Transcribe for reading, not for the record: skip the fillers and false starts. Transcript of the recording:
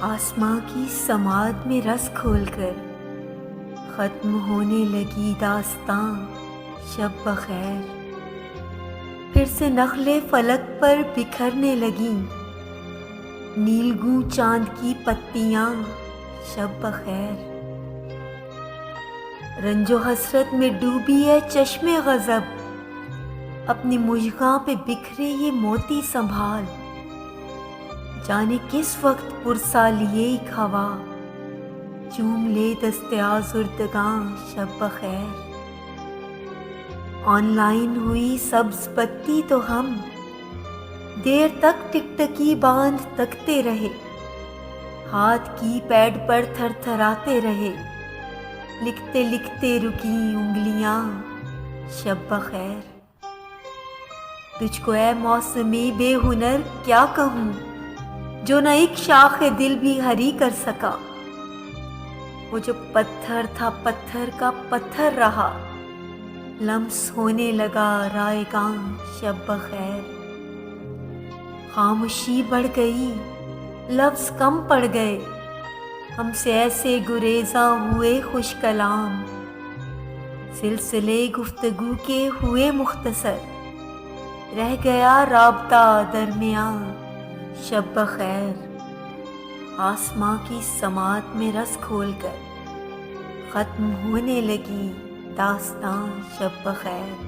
آسماں کی سماعت میں رس کھول کر ختم ہونے لگی داستاں شب بخیر. پھر سے نخلے فلک پر بکھرنے لگیں نیلگوں چاند کی پتیاں شب بخیر. رنج و حسرت میں ڈوبی ہے چشم غضب اپنی مژگاں پہ بکھرے یہ موتی سنبھال. جانے کس وقت پرسا لیے ایک ہوا چوم لے دست آزردگاں شب بخیر. آن لائن ہوئی سبز بتی تو ہم دیر تک ٹکٹکی باندھ تکتے رہے. ہاتھ کی پیڈ پر تھر تھراتے رہے. لکھتے لکھتے رکیں انگلیاں شب بخیر. تجھ کو اے موسمی بے ہنر کیا کہوں جو نہ ایک شاخ دل بھی ہری کر سکا. وہ جو پتھر تھا پتھر کا پتھر رہا لمس ہونے لگا رائگاں شب بخیر. خاموشی بڑھ گئی لفظ کم پڑ گئے ہم سے ایسے گریزاں ہوئے خوش کلام. سلسلے گفتگو کے ہوئے مختصر رہ گیا رابطہ درمیاں شب بخیر. آسماں کی سماعت میں رس کھول کر ختم ہونے لگی داستاں شب بخیر.